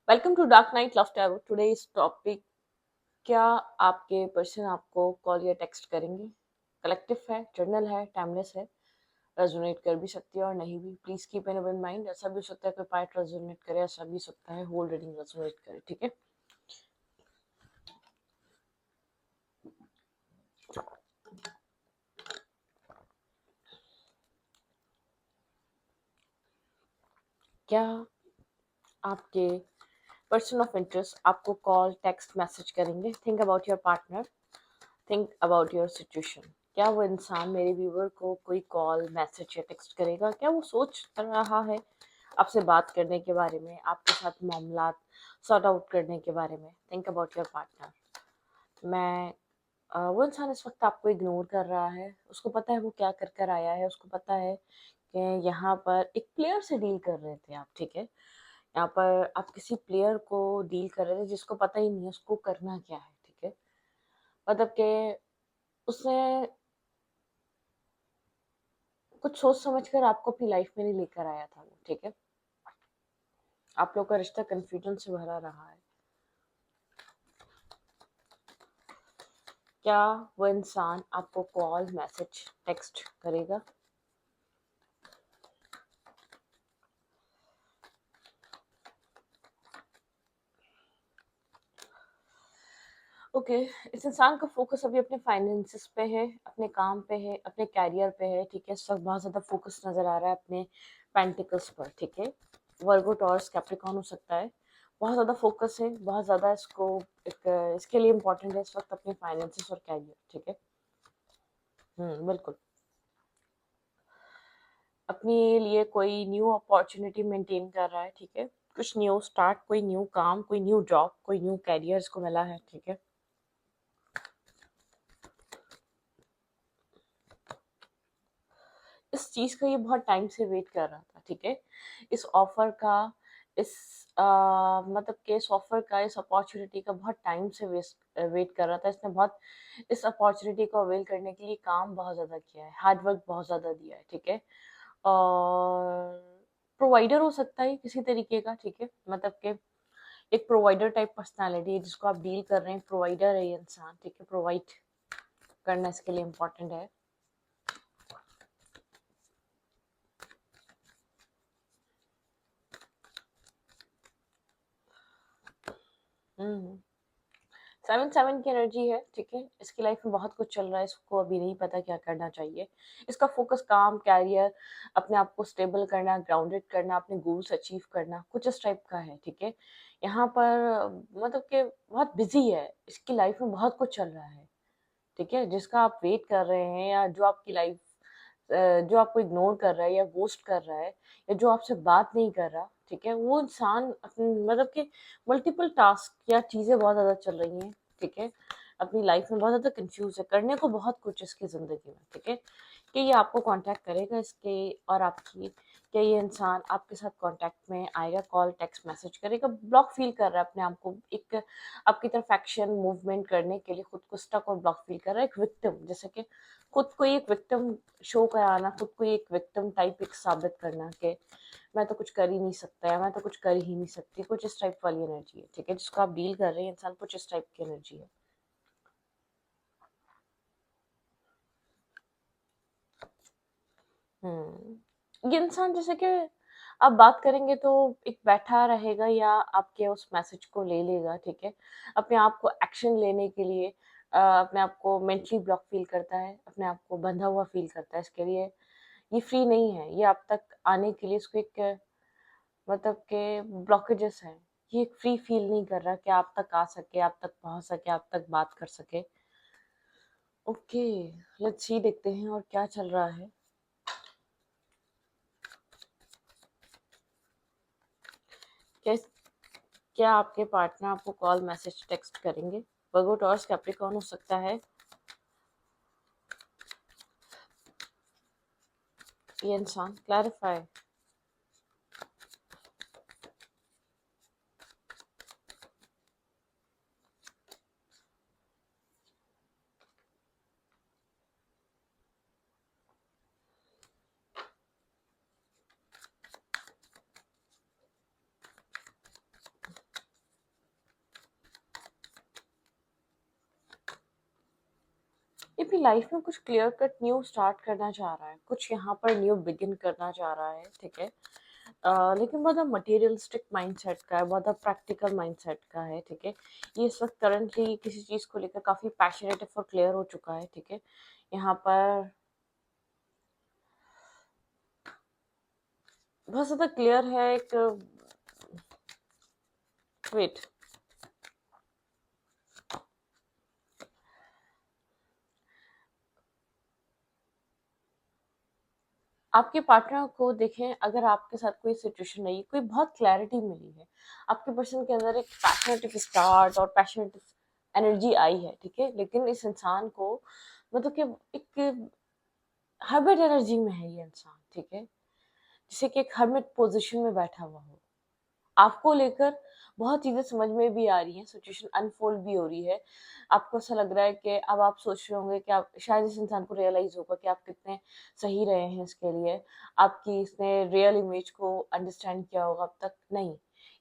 Welcome to dark night love tarot. Today's topic, क्या आपके person आपको कॉल या टेक्स्ट करेंगे? कलेक्टिव है, जर्नल है, टाइमलेस है, रेजोनेट कर भी सकती है और नहीं भी। Please keep in open mind. ऐसा भी हो सकता है कोई पार्ट रेजोनेट करे, ऐसा भी हो सकता है होल रीडिंग रेजोनेट करे। ठीक है, क्या आपके पर्सन ऑफ इंटरेस्ट आपको कॉल, टेक्स्ट, मैसेज करेंगे? Think about your partner, think about your situation. क्या वो इंसान मेरे व्यूवर को कोई कॉल, मैसेज या टेक्स्ट करेगा? क्या वो सोच रहा है आपसे बात करने के बारे में, आपके साथ मामला सॉर्ट आउट करने के बारे में? Think about your partner. मैं वो इंसान इस वक्त आपको इग्नोर कर रहा है। उसको पता है वो क्या कर कर आया है। उसको पता है कि यहाँ पर एक प्लेयर से डील कर रहे थे आप। ठीक है, यहाँ पर आप किसी प्लेयर को डील कर रहे थे जिसको पता ही नहीं है उसको करना क्या है। ठीक है, मतलब कि उसने कुछ सोच समझ कर आपको अपनी लाइफ में नहीं लेकर आया था वो। ठीक है, आप लोग का रिश्ता कंफ्यूजन से भरा रहा है। क्या वो इंसान आपको कॉल, मैसेज, टेक्स्ट करेगा? ओके, इस इंसान का फोकस अभी अपने फाइनेंसिस पे है, अपने काम पे है, अपने कैरियर पे है। ठीक है, इस वक्त बहुत ज़्यादा फोकस नज़र आ रहा है अपने पेंटिकल्स पर। ठीक है, वर्गो, टॉरस, कैप्रिकॉर्न हो सकता है। बहुत ज़्यादा फोकस है, बहुत ज़्यादा इसको इसके लिए इम्पोर्टेंट है इस वक्त अपने फाइनेंसिस और कैरियर। ठीक है, बिल्कुल। अपने लिए कोई न्यू अपॉर्चुनिटी मेंटेन कर रहा है। ठीक है, कुछ न्यू स्टार्ट, कोई न्यू काम, कोई न्यू जॉब, कोई न्यू कैरियर इसको मिला है। ठीक है, इस चीज का ये बहुत टाइम से वेट कर रहा था। ठीक है, इस ऑफर का, इस मतलब कि इस ऑफर का, इस अपॉर्चुनिटी का बहुत टाइम से वेट कर रहा था। इसने बहुत इस अपॉर्चुनिटी को अवेल करने के लिए काम बहुत ज्यादा किया है, हार्ड वर्क बहुत ज्यादा दिया है। ठीक है, और प्रोवाइडर हो सकता है किसी तरीके का। ठीक है, मतलब कि एक प्रोवाइडर टाइप पर्सनालिटी है जिसको आप डील कर रहे हैं। प्रोवाइडर है ये इंसान। ठीक है, प्रोवाइड करना इसके लिए इम्पोर्टेंट है। हम्म, 7-7 की एनर्जी है। ठीक है, इसकी लाइफ में बहुत कुछ चल रहा है, इसको अभी नहीं पता क्या करना चाहिए। इसका फोकस काम, कैरियर, अपने आप को स्टेबल करना, ग्राउंडेड करना, अपने गोल्स अचीव करना, कुछ इस टाइप का है। ठीक है, यहाँ पर मतलब कि बहुत बिजी है, इसकी लाइफ में बहुत कुछ चल रहा है। ठीक है, जिसका आप वेट कर रहे हैं या जो आपकी लाइफ जो आपको इग्नोर कर रहा है या गोस्ट कर रहा है या जो आपसे बात नहीं कर रहा। ठीक है, वो इंसान अपने मतलब कि मल्टीपल टास्क या चीज़ें बहुत ज़्यादा चल रही हैं। ठीक है, अपनी लाइफ में बहुत ज़्यादा कंफ्यूज है, करने को बहुत कुछ इसकी ज़िंदगी में। ठीक है, कि ये आपको कांटेक्ट करेगा इसके और आपकी, क्या ये इंसान आपके साथ कांटेक्ट में आएगा? कॉल, टेक्स्ट, मैसेज करेगा? ब्लॉक फील कर रहा है अपने आप को, एक आपकी तरफ एक्शन मूवमेंट करने के लिए खुद को स्टक और ब्लॉक फील कर रहा है। एक विक्टिम, जैसे कि खुद को एक विक्टिम शो कराना, खुद को एक विक्टिम टाइप एक साबित करना कि मैं तो कुछ कर ही नहीं सकता या मैं तो कुछ कर ही नहीं सकती, कुछ इस टाइप वाली एनर्जी है। ठीक है, जिसको आप डील कर रहे हैं इंसान, कुछ इस टाइप की एनर्जी है। ये इंसान जैसे कि आप बात करेंगे तो एक बैठा रहेगा या आपके उस मैसेज को ले लेगा। ठीक है, अपने आप को एक्शन लेने के लिए अपने आप को मेंटली ब्लॉक फील करता है, अपने आप को बंधा हुआ फील करता है। इसके लिए ये फ्री नहीं है, ये आप तक आने के लिए इसको एक मतलब के ब्लॉकेजेस हैं। ये फ्री फील नहीं कर रहा कि आप तक आ सके, आप तक पहुंच सके, आप तक बात कर सके। ओके, लेट्स सी, देखते हैं और क्या चल रहा है। क्या क्या आपके पार्टनर आपको कॉल, मैसेज, टेक्स्ट करेंगे? वर्गो, टॉरस, कैप्रिकॉर्न हो सकता है ये इंसान। क्लैरिफाई। अपनी लाइफ में कुछ क्लियर कट न्यू स्टार्ट करना चाह रहा है, कुछ यहाँ पर न्यू बिगिन करना चाह रहा है, ठीक है। लेकिन बहुत मटेरियलिस्टिक माइंडसेट का है, बहुत प्रैक्टिकल माइंडसेट का है, ठीक है। ये इस वक्त करंटली किसी चीज़ को लेकर काफ़ी पैशनेट और क्लियर हो चुका है, ठीक है। यहाँ पर बहुत ज़्यादा क्लियर है एक वेट आपके पार्टनर को देखें, अगर आपके साथ कोई सिचुएशन रही, कोई बहुत क्लैरिटी मिली है, आपके पर्सन के अंदर एक पैशनेटिक स्टार्ट और पैशनेटिक एनर्जी आई है, ठीक है। लेकिन इस इंसान को मतलब कि एक हर्मिट एनर्जी में है ये इंसान, ठीक है। जैसे कि एक हर्मिट पोजीशन में बैठा हुआ हो, आपको लेकर बहुत चीज़ें समझ में भी आ रही हैं, सिचुएशन अनफोल्ड भी हो रही है। आपको ऐसा लग रहा है कि अब आप सोच रहे होंगे कि आप शायद इस इंसान को रियलाइज़ होगा कि आप कितने सही रहे हैं इसके लिए। आपकी इसने रियल इमेज को अंडरस्टैंड किया होगा अब तक, नहीं।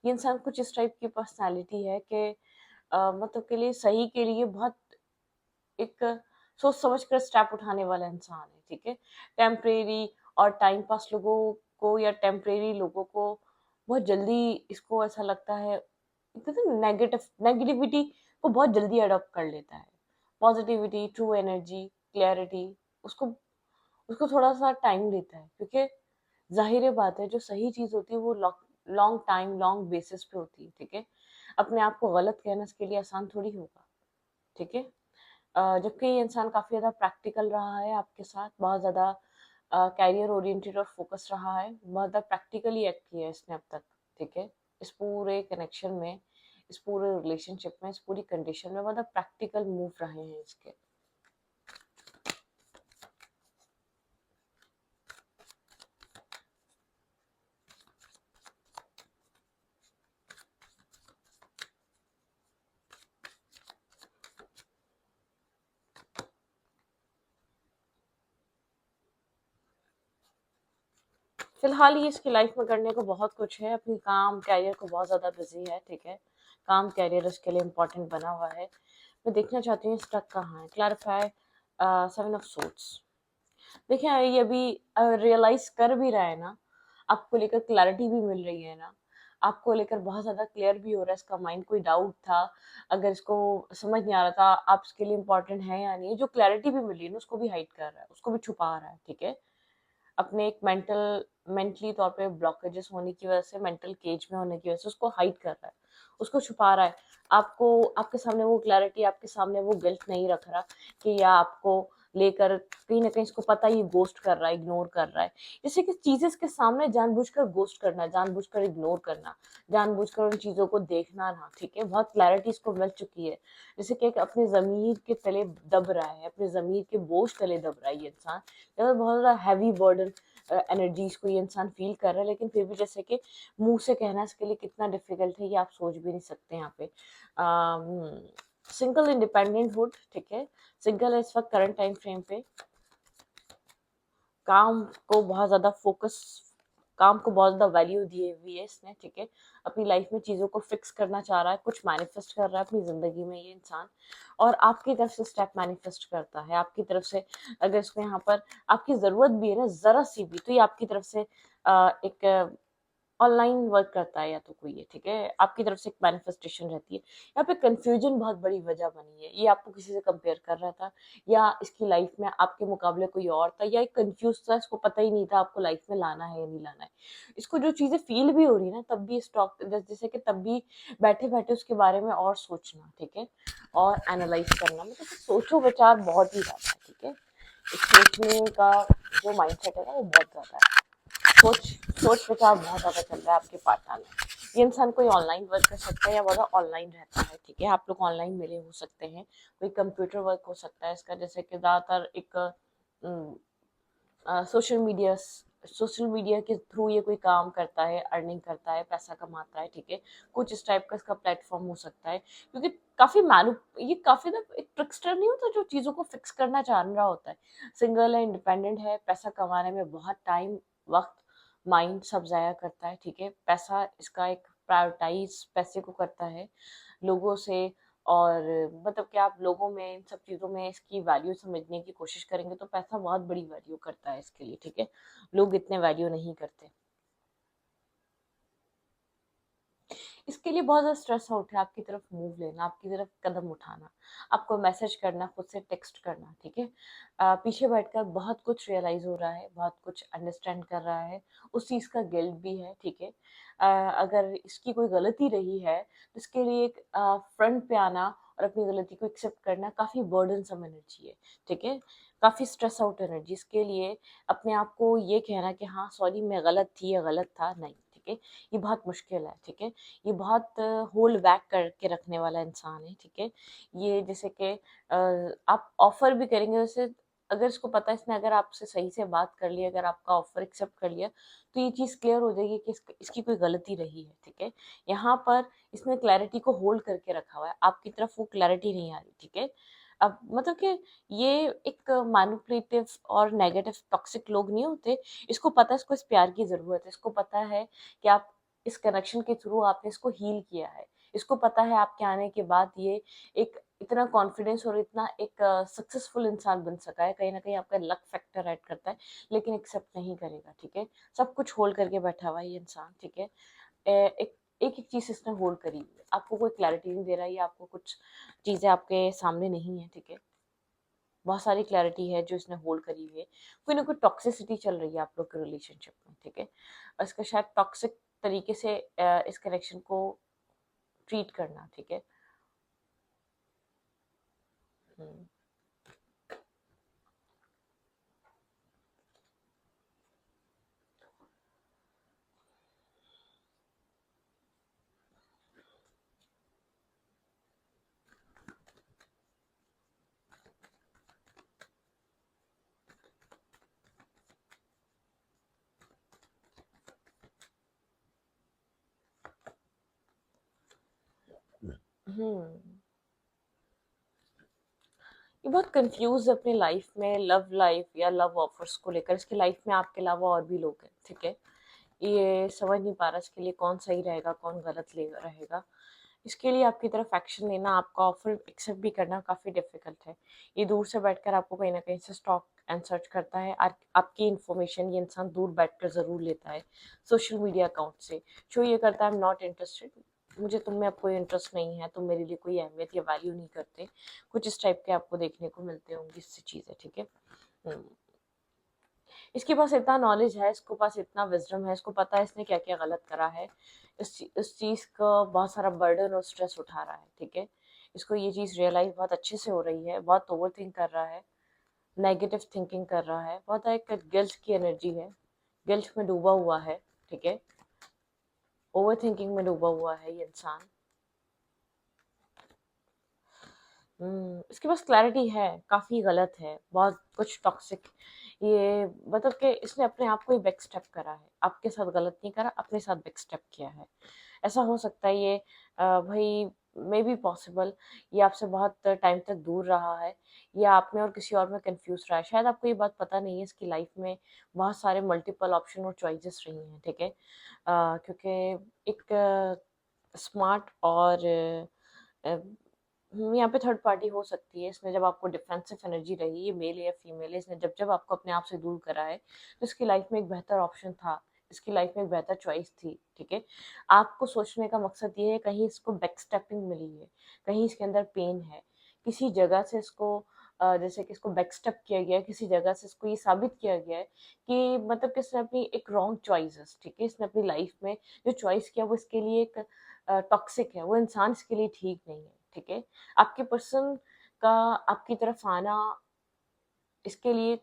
ये इंसान कुछ इस टाइप की पर्सनैलिटी है कि मतलब के लिए सही के लिए बहुत एक सोच समझ कर स्टेप उठाने वाला इंसान है, ठीक है। टेम्परेरी और टाइम पास लोगों को या टेम्परेरी लोगों को बहुत जल्दी इसको ऐसा लगता है, नेगेटिविटी को बहुत जल्दी अडॉप्ट कर लेता है। पॉजिटिविटी, ट्रू एनर्जी, क्लैरिटी, उसको उसको थोड़ा सा टाइम लेता है, क्योंकि जाहिर है बात है, जो सही चीज़ होती है वो लॉन्ग टाइम लॉन्ग बेसिस पे होती है, ठीक है। अपने आप को गलत कहना इसके लिए आसान थोड़ी होगा, ठीक है। जबकि ये इंसान काफ़ी ज़्यादा प्रैक्टिकल रहा है आपके साथ, बहुत ज़्यादा कैरियर ओरिएंटेड और फोकस रहा है, बहुत ज़्यादा प्रैक्टिकली एक्ट किया है इसने अब तक, ठीक है। इस पूरे कनेक्शन में, इस पूरे रिलेशनशिप में, इस पूरी कंडीशन में बहुत ज़्यादा प्रैक्टिकल मूव रहे हैं इसके। फिलहाल ये इसकी लाइफ में करने को बहुत कुछ है, अपनी काम कैरियर को बहुत ज़्यादा बिजी है, ठीक है। काम कैरियर उसके लिए इम्पोर्टेंट बना हुआ है। मैं देखना चाहती हूँ स्टक कहाँ है। Clarify, 7 of sorts. देखिए ये अभी रियलाइज कर भी रहा है ना, आपको लेकर क्लैरिटी भी मिल रही है ना, आपको लेकर बहुत ज़्यादा क्लियर भी हो रहा है इसका माइंड। कोई डाउट था, अगर इसको समझ नहीं आ रहा था आप इसके लिए इम्पोर्टेंट है या नहीं, जो क्लैरिटी भी मिली है ना, उसको भी हाइड कर रहा है, उसको भी छुपा रहा है, ठीक है। अपने एक मेंटली तौर पे ब्लॉकेजेस होने की वजह से, मेंटल केज में होने की वजह से उसको हाइड कर रहा है, उसको छुपा रहा है। आपको, आपके सामने वो क्लैरिटी, आपके सामने वो गिल्ट नहीं रख रहा कि या आपको लेकर कहीं ना कहीं इसको पता ही गोस्ट कर रहा है, इग्नोर कर रहा है। जैसे कि चीजें के सामने जानबूझकर गोस्ट करना, जानबूझकर इग्नोर करना, जानबूझकर उन चीजों को देखना ना, ठीक है। बहुत क्लैरिटी इसको मिल चुकी है। जैसे कि अपने जमीर के तले दब रहा है, अपने जमीर के बोझ तले दब रहा है ये इंसान, बहुत ज़्यादा हैवी बर्डन एनर्जीज को ये इंसान फील कर रहा है। लेकिन फिर भी जैसे कि मुंह से कहना इसके लिए कितना डिफिकल्ट है, ये आप सोच भी नहीं सकते यहाँ पे। सिंगल इंडिपेंडेंट हुड, ठीक है। सिंगल है इस वक्त करंट टाइम फ्रेम पे, काम को बहुत ज़्यादा फोकस, काम को बहुत ज़्यादा वैल्यू दी हुई है इसने, ठीक है। अपनी लाइफ में चीज़ों को फिक्स करना चाह रहा है, कुछ मैनिफेस्ट कर रहा है अपनी ज़िंदगी में ये इंसान, और आपकी तरफ से स्टेप मैनिफेस्ट करता है, आपकी तरफ से। अगर इसको यहाँ पर आपकी ज़रूरत भी है ना ज़रा सी भी, तो ये आपकी तरफ से एक ऑनलाइन वर्क करता है या तो कोई है, ठीक है। आपकी तरफ से एक मैनिफेस्टेशन रहती है। यहाँ पे कंफ्यूजन बहुत बड़ी वजह बनी है, ये आपको किसी से कंपेयर कर रहा था, या इसकी लाइफ में आपके मुकाबले कोई और था, या एक कंफ्यूज था, इसको पता ही नहीं था आपको लाइफ में लाना है या नहीं लाना है। इसको जो चीजें फील भी हो रही है ना, तब भी स्टॉक, जैसे कि तब भी बैठे बैठे उसके बारे में और सोचना, ठीक है, और एनालाइज करना, मतलब सोचो विचार बहुत ही ज्यादा है, ठीक है। इस सोचने का जो माइंडसेट है ना, वो बहुत ज्यादा है। सोच सोच विचार बहुत ज्यादा चल रहा है आपके पार्टनर में। ये इंसान कोई ऑनलाइन वर्क कर सकता है या बहुत ऑनलाइन रहता है, ठीक है। आप लोग ऑनलाइन मिले हो सकते हैं, कोई कंप्यूटर वर्क हो सकता है इसका, जैसे कि ज्यादातर एक सोशल मीडिया, सोशल मीडिया के थ्रू ये कोई काम करता है, अर्निंग करता है, पैसा कमाता है, ठीक है। कुछ इस टाइप का इसका प्लेटफॉर्म हो सकता है, क्योंकि काफी मैनु ये काफी ना एक ट्रिक्स्टर नहीं होता जो चीजों को फिक्स करना चाह रहा होता है। सिंगल है, इंडिपेंडेंट है, पैसा कमाने में बहुत टाइम, वक्त, माइंड सब जाया करता है, ठीक है। पैसा इसका एक प्रायोरिटाइज पैसे को करता है लोगों से, और मतलब कि आप लोगों में इन सब चीज़ों में इसकी वैल्यू समझने की कोशिश करेंगे तो पैसा बहुत बड़ी वैल्यू करता है इसके लिए, ठीक है। लोग इतने वैल्यू नहीं करते। इसके लिए बहुत ज़्यादा स्ट्रेस आउट है, आपकी तरफ मूव लेना, आपकी तरफ कदम उठाना, आपको मैसेज करना, खुद से टेक्स्ट करना, ठीक है। पीछे बैठकर बहुत कुछ रियलाइज़ हो रहा है, बहुत कुछ अंडरस्टैंड कर रहा है, उस चीज़ का गिल्ट भी है, ठीक है। अगर इसकी कोई गलती रही है, तो इसके लिए एक फ्रंट पे आना और अपनी गलती को एक्सेप्ट करना काफ़ी बर्डनसम एनर्जी है, ठीक है। काफ़ी स्ट्रेस आउट एनर्जी, इसके लिए अपने आप को ये कहना कि हाँ, सॉरी मैं गलत थी या गलत था, नहीं, ठीक है। ये बहुत मुश्किल है, ठीक है। ये बहुत होल्ड बैक करके रखने वाला इंसान है, ठीक है। ये जैसे कि आप ऑफर भी करेंगे वैसे, अगर इसको पता है इसने अगर आपसे सही से बात कर ली, अगर आपका ऑफर एक्सेप्ट कर लिया, तो ये चीज़ क्लियर हो जाएगी कि इसकी कोई गलती रही है, ठीक है। यहाँ पर इसने क्लैरिटी को होल्ड करके रखा हुआ है, आपकी तरफ वो क्लैरिटी नहीं आ रही, ठीक है। अब मतलब कि ये एक मैनिपुलेटिव और नेगेटिव टॉक्सिक लोग नहीं होते। इसको पता है इसको इस प्यार की ज़रूरत है, इसको पता है कि आप इस कनेक्शन के थ्रू आपने इसको हील किया है। इसको पता है आपके आने के बाद ये एक इतना कॉन्फिडेंस और इतना एक सक्सेसफुल इंसान बन सका है। कहीं न कहीं आपका लक फैक्टर ऐड करता है, लेकिन एक्सेप्ट नहीं करेगा, ठीक है? सब कुछ होल्ड करके बैठा हुआ है ये इंसान, ठीक है? एक एक-एक चीज़ इसने होल्ड करी हुई है। आपको कोई क्लैरिटी नहीं दे रहा है या आपको कुछ चीज़ें आपके सामने नहीं है, ठीक है? बहुत सारी क्लैरिटी है जो इसने होल्ड करी हुई है। कोई ना कोई टॉक्सिसिटी चल रही है आप लोग के रिलेशनशिप में, ठीक है। और इसका शायद टॉक्सिक तरीके से इस कनेक्शन को ट्रीट करना, ठीक है। हम्म। हम्म। ये बहुत कंफ्यूज है अपनी लाइफ में, लव लाइफ या लव ऑफर्स को लेकर। इसकी लाइफ में आपके अलावा और भी लोग हैं, ठीक है। ये समझ नहीं पा रहा इसके लिए कौन सही रहेगा, कौन गलत ले रहेगा। इसके लिए आपकी तरफ एक्शन लेना, आपका ऑफर एक्सेप्ट भी करना काफ़ी डिफिकल्ट है। ये दूर से बैठकर आपको कहीं ना कहीं से स्टॉक एंड सर्च करता है। आपकी इन्फॉर्मेशन ये इंसान दूर बैठकर ज़रूर लेता है, सोशल मीडिया अकाउंट से। शो ये करता है आई एम नॉट इंटरेस्टेड, मुझे तुम में अब कोई इंटरेस्ट नहीं है, तुम मेरे लिए कोई अहमियत या वैल्यू नहीं करते। कुछ इस टाइप के आपको देखने को मिलते होंगी इससे चीज़ें, ठीक है। हम्म। इसके पास इतना नॉलेज है, इसके पास इतना विजडम है, इसको पता है इसने क्या क्या गलत करा है। इस चीज़ का बहुत सारा बर्डन और स्ट्रेस उठा रहा है, ठीक है। इसको ये चीज़ रियलाइज बहुत अच्छे से हो रही है, बहुत ओवर थिंक कर रहा है, नेगेटिव थिंकिंग कर रहा है, बहुत एक गिल्ट की एनर्जी है, गिल्ट में डूबा हुआ है, ठीक है। ओवर थिंकिंग में डूबा हुआ है ये इंसान। इसके पास क्लैरिटी है, काफ़ी गलत है, बहुत कुछ टॉक्सिक। ये मतलब कि इसने अपने आप को ही बैक स्टेप करा है, आपके साथ गलत नहीं करा, अपने साथ बैक स्टेप किया है। ऐसा हो सकता है ये भाई मे बी पॉसिबल, ये आपसे बहुत टाइम तक दूर रहा है, या आप में और किसी और में कंफ्यूज रहा है। शायद आपको ये बात पता नहीं है, इसकी लाइफ में बहुत सारे मल्टीपल ऑप्शन और चॉइसेस रही हैं, ठीक है। क्योंकि एक स्मार्ट और यहाँ पे थर्ड पार्टी हो सकती है। इसने जब आपको डिफेंसिव एनर्जी रही, ये मेल है या फीमेल है, इसने जब जब आपको अपने आप से दूर करा है, तो इसकी लाइफ में एक बेहतर ऑप्शन था, इसकी लाइफ में एक बेहतर चॉइस थी, ठीक है। आपको सोचने का मकसद ये है कहीं इसको बैक स्टेपिंग मिली है, कहीं इसके अंदर पेन है, किसी जगह से इसको जैसे कि इसको बैक स्टेप किया गया है, किसी जगह से इसको ये साबित किया गया है कि मतलब कि इसने अपनी एक रॉन्ग चॉइसेस, ठीक है, इसने अपनी लाइफ में जो चॉइस किया वो इसके लिए एक टॉक्सिक है, वो इंसान इसके लिए ठीक नहीं है, ठीक है। आपके पर्सन का आपकी तरफ आना इसके लिए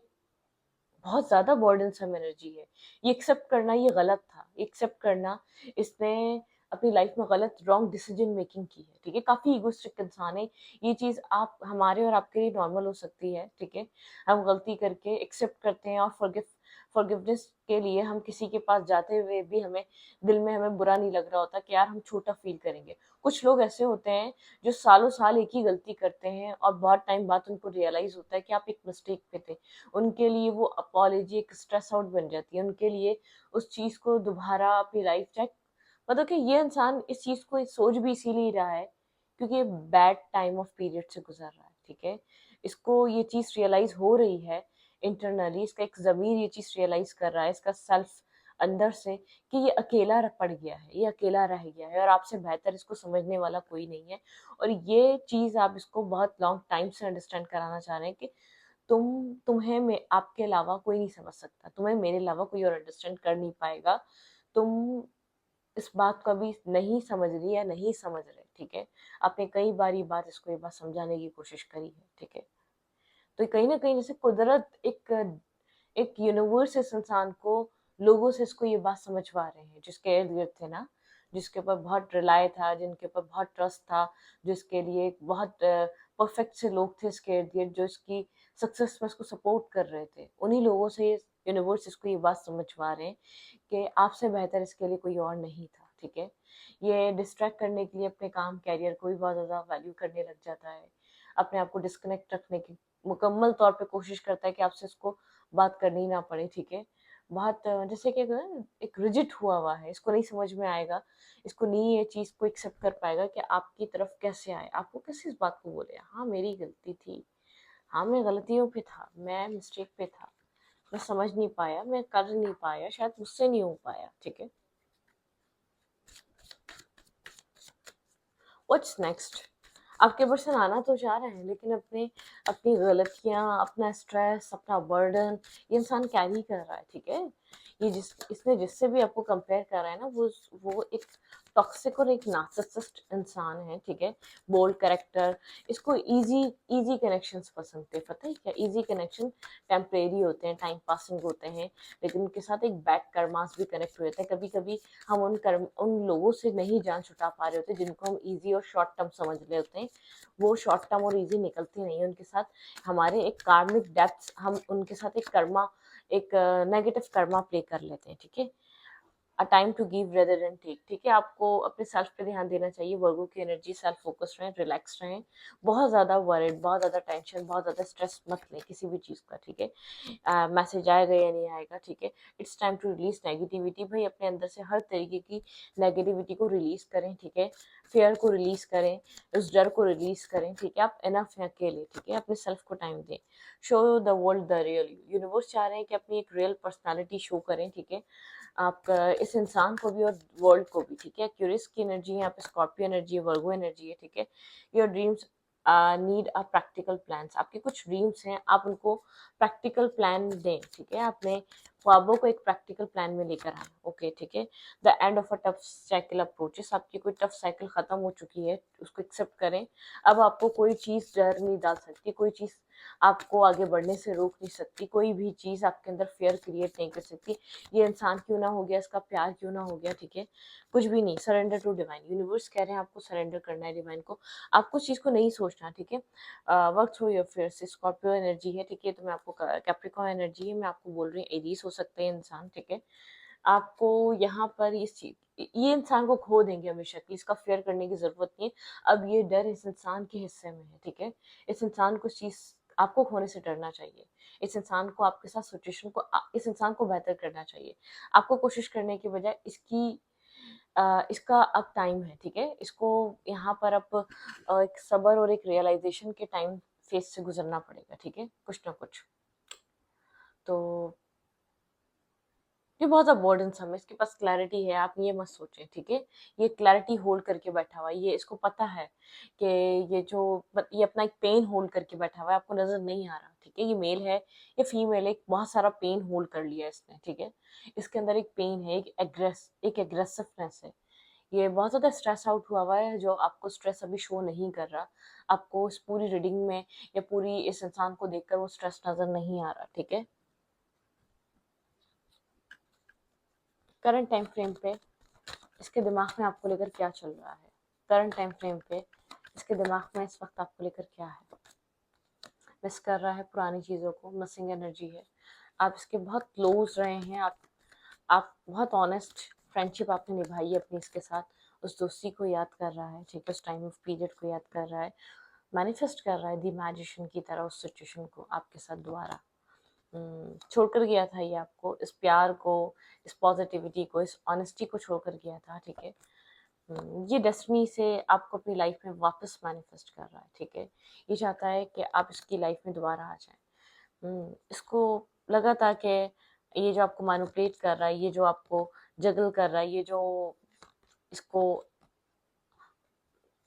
बहुत ज़्यादा बर्डनसम एनर्जी है। ये एक्सेप्ट करना ये गलत था, एक्सेप्ट करना इसने अपनी लाइफ में गलत रॉन्ग डिसीजन मेकिंग की है, ठीक है। काफ़ी ईगोइस्टिक इंसान है। ये चीज़ आप हमारे और आपके लिए नॉर्मल हो सकती है, ठीक है। हम गलती करके एक्सेप्ट करते हैं और फॉरगिवनेस के लिए हम किसी के पास जाते हुए भी हमें दिल में हमें बुरा नहीं लग रहा होता कि यार हम छोटा फील करेंगे। कुछ लोग ऐसे होते हैं जो सालों साल एक ही गलती करते हैं और बहुत टाइम बाद उनको रियलाइज़ होता है कि आप एक मिस्टेक पे थे। उनके लिए वो अपॉलजी एक स्ट्रेस आउट बन जाती है, उनके लिए उस चीज़ को दोबारा अपनी लाइफ चाहे मतलब कि ये इंसान इस चीज़ को सोच भी इसीलिए रहा है क्योंकि ये बैड टाइम ऑफ पीरियड से गुजर रहा है, ठीक है। इसको ये चीज़ रियलाइज़ हो रही है इंटरनली, इसका एक ज़मीर ये चीज़ रियलाइज़ कर रहा है, इसका सेल्फ अंदर से, कि ये अकेला पड़ गया है, ये अकेला रह गया है और आपसे बेहतर इसको समझने वाला कोई नहीं है। और ये चीज़ आप इसको बहुत लॉन्ग टाइम से अंडरस्टैंड कराना चाह रहे हैं कि तुम्हें मैं आपके अलावा कोई नहीं समझ सकता, तुम्हें मेरे अलावा कोई और अंडरस्टैंड कर नहीं पाएगा। तुम इस बात को अभी नहीं समझ रही या नहीं समझ रहे, ठीक है। आपने कई बार ये बात समझाने की कोशिश करी है, ठीक है। तो कहीं ना कहीं जैसे कुदरत एक एक यूनिवर्स इस इंसान को, लोगों से इसको ये बात समझवा रहे हैं जिसके इर्द गिर्द थे ना, जिसके ऊपर बहुत रिलाय था, जिनके ऊपर बहुत ट्रस्ट था, जिसके लिए एक बहुत परफेक्ट से लोग थे इसके इर्द गिर्द, जो इसकी सक्सेस में इसको सपोर्ट कर रहे थे, उन्हीं लोगों से यूनिवर्स इसको ये बात समझवा रहे हैं कि आपसे बेहतर इसके लिए कोई और नहीं था, ठीक है। ये डिस्ट्रैक्ट करने के लिए अपने काम कैरियर को भी बहुत ज़्यादा वैल्यू करने लग जाता है, अपने आप को डिस्कनेक्ट रखने की मुकम्मल तौर पे कोशिश करता है कि आपसे इसको बात करनी ना पड़े, ठीक है। बहुत जैसे कि एक रिजिड हुआ है, इसको नहीं समझ में आएगा, इसको नहीं ये चीज़ को एक्सेप्ट कर पाएगा कि आपकी तरफ कैसे आए, आपको कैसे इस बात को बोले, हाँ मेरी गलती थी, हाँ मैं गलतियों पे था, मैं मिस्टेक पे था, मैं समझ नहीं पाया, मैं कर नहीं पाया, शायद मुझसे नहीं हो पाया, ठीक है। What's next? आपके पर्सन आना तो चाह रहे हैं, लेकिन अपने अपनी गलतियां, अपना स्ट्रेस, अपना बर्डन ये इंसान कैरी कर रहा है, ठीक है। ये इसने जिससे भी आपको कंपेयर कर रहा है ना, वो एक टॉक्सिक और एक नार्सिसिस्ट इंसान है, ठीक है। बोल्ड कैरेक्टर, इसको इजी इजी कनेक्शंस पसंद थे, पता है क्या? इजी कनेक्शन टेम्परेरी होते हैं, टाइम पासिंग होते हैं, लेकिन उनके साथ एक बैड कर्मास भी कनेक्ट हुए थे। कभी कभी हम उन लोगों से नहीं जान छुटा पा रहे होते जिनको हम इजी और शॉर्ट टर्म समझ रहे होते हैं, वो शॉर्ट टर्म और इजी निकलती नहीं है उनके साथ। हमारे एक कार्मिक डेप्थ, हम उनके साथ एक नेगेटिव कर्मा प्ले कर लेते हैं, ठीक है। A time to give rather than take, ठीक है। आपको अपने सेल्फ पे ध्यान देना चाहिए। वर्गो की एनर्जी, सेल्फ फोकस रहें, रिलैक्स रहें, बहुत ज़्यादा वरिड, बहुत ज़्यादा टेंशन, बहुत ज़्यादा स्ट्रेस मत लें किसी भी चीज़ का, ठीक है। मैसेज आएगा या नहीं आएगा, ठीक है। It's time to release negativity, भाई अपने अंदर से हर तरीके की नेगेटिविटी को रिलीज करें, ठीक है। फेयर को रिलीज करें, उस डर को रिलीज करें, ठीक है। आप इनफ हैं अकेले, ठीक है। अपने सेल्फ को टाइम दें, show the world the real you. Universe चाह रहे हैं कि अपनी एक रियल पर्सनालिटी शो करें, ठीक है। आप इस इंसान को भी और वर्ल्ड को भी, ठीक है। क्यूरियस की एनर्जी है, यहाँ पे स्कॉर्पियो एनर्जी है, वर्गो एनर्जी है, ठीक है। Your dreams need a practical plans, आपके कुछ ड्रीम्स हैं, आप उनको प्रैक्टिकल प्लान दें, ठीक है। अपने ख्वाबों को एक प्रैक्टिकल प्लान में लेकर आए, ओके, ठीक है। The end of a tough cycle approaches, आपकी कोई टफ साइकिल खत्म हो चुकी है, उसको एक्सेप्ट करें। अब आपको कोई चीज़ डर नहीं डाल सकती, कोई चीज़ आपको आगे बढ़ने से रोक नहीं सकती, कोई भी चीज़ आपके अंदर फियर क्रिएट नहीं कर सकती। ये इंसान क्यों ना हो गया, इसका प्यार क्यों ना हो गया, ठीक है। कुछ भी नहीं, सरेंडर टू डिवाइन। यूनिवर्स कह रहे हैं आपको सरेंडर करना है डिवाइन को, आपको उस चीज़ को नहीं सोचना, ठीक है। Work through your fears, Scorpio energy है, ठीक है। तो मैं आपको कैप्रिकॉर्न एनर्जी है, मैं आपको बोल रही हूँ एरीज हो सकते हैं इंसान, ठीक है। आपको यहाँ पर इस चीज, ये इंसान को खो देंगे हमेशा कि इसका फेयर करने की जरूरत नहीं है। अब ये डर इस इंसान के हिस्से में है, ठीक है। इस इंसान को चीज आपको खोने से डरना चाहिए। इस इंसान को आपके साथ सिचुएशन को इस इंसान को बेहतर करना चाहिए। आपको कोशिश करने के बजाय इसका अब टाइम है, ठीक है। इसको यहाँ पर अब एक सबर और एक रियलाइजेशन के टाइम फेस से गुजरना पड़ेगा, ठीक है, कुछ ना कुछ। तो ये बहुत ज़्यादा बर्डनसम है, इसके पास क्लैरिटी है, आप ये मत सोचें, ठीक है। ये क्लैरिटी होल्ड करके बैठा हुआ है, ये इसको पता है कि ये अपना एक पेन होल्ड करके बैठा हुआ है, आपको नजर नहीं आ रहा, ठीक है। ये मेल है या फीमेल है, एक बहुत सारा पेन होल्ड कर लिया इसने, ठीक है। इसके अंदर एक पेन है, एक एग्रेसिवनेस है। ये बहुत ज़्यादा स्ट्रेस आउट हुआ है, जो आपको स्ट्रेस अभी शो नहीं कर रहा। आपको इस पूरी रीडिंग में या पूरी इस इंसान को देखकर वो स्ट्रेस नजर नहीं आ रहा, ठीक है। करंट टाइम फ्रेम पे इसके दिमाग में आपको लेकर क्या चल रहा है? करंट टाइम फ्रेम पे इसके दिमाग में इस वक्त आपको लेकर क्या है? मिस कर रहा है पुरानी चीज़ों को, मिसिंग एनर्जी है। आप इसके बहुत क्लोज रहे हैं, आप बहुत ऑनेस्ट फ्रेंडशिप आपने निभाई है अपनी इसके साथ, उस दोस्ती को याद कर रहा है, ठीक है। उस टाइम ऑफ पीरियड को याद कर रहा है, मैनिफेस्ट कर रहा है द मैजिशियन की तरह उस सिचुएशन को आपके साथ दोबारा। छोड़कर गया था ये आपको, इस प्यार को, इस पॉजिटिविटी को, इस ऑनेस्टी को छोड़कर गया था, ठीक है। ये डेस्टिनी से आपको अपनी लाइफ में वापस मैनिफेस्ट कर रहा है, ठीक है। ये चाहता है कि आप इसकी लाइफ में दोबारा आ जाएं। इसको लगा था कि ये जो आपको मैनिपुलेट कर रहा है, ये जो आपको जगल कर रहा है, ये जो इसको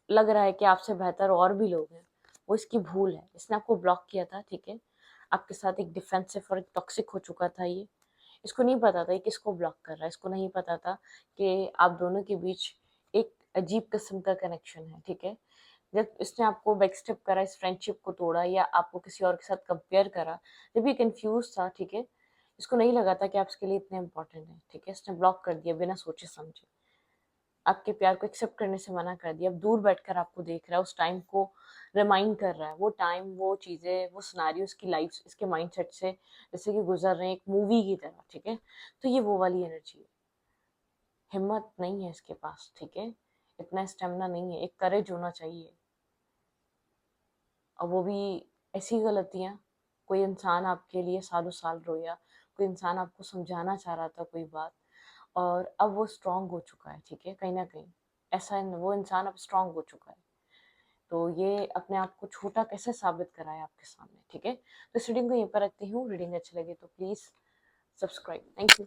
लग रहा है कि आपसे बेहतर और भी लोग हैं, वो इसकी भूल है। इसने आपको ब्लॉक किया था, ठीक है। आपके साथ एक डिफेंसिव और एक टॉक्सिक हो चुका था ये। इसको नहीं पता था ये किसको ब्लॉक कर रहा है। इसको नहीं पता था कि आप दोनों के बीच एक अजीब किस्म का कनेक्शन है, ठीक है। जब इसने आपको बैकस्टेप करा, इस फ्रेंडशिप को तोड़ा या आपको किसी और के साथ कंपेयर करा, जब ये कंफ्यूज था, ठीक है, इसको नहीं लगा था कि आप इसके लिए इतने इंपॉर्टेंट हैं, ठीक है। इसने ब्लॉक कर दिया बिना सोचे समझे, आपके प्यार को एक्सेप्ट करने से मना कर दिया। अब दूर बैठकर आपको देख रहा है, उस टाइम को रिमाइंड कर रहा है, वो टाइम, वो चीज़ें, वो सिनेरियो इसकी लाइफ, इसके माइंडसेट से जैसे कि गुजर रहे हैं एक मूवी की तरह, ठीक है। तो ये वो वाली एनर्जी है। हिम्मत नहीं है इसके पास, ठीक है। इतना स्टेमिना नहीं है, एक करेज होना चाहिए। और वो भी ऐसी गलतियाँ, कोई इंसान आपके लिए सालों साल रोया, कोई इंसान आपको समझाना चाह रहा था कोई बात, और अब वो स्ट्रांग हो चुका है, ठीक है। कहीं ना कहीं ऐसा वो इंसान अब स्ट्रांग हो चुका है। तो ये अपने आप को छोटा कैसे साबित कराए आपके सामने, ठीक है। तो इस रीडिंग को यहीं पर रखती हूँ। रीडिंग अच्छी लगे तो प्लीज़ सब्सक्राइब। Thank you.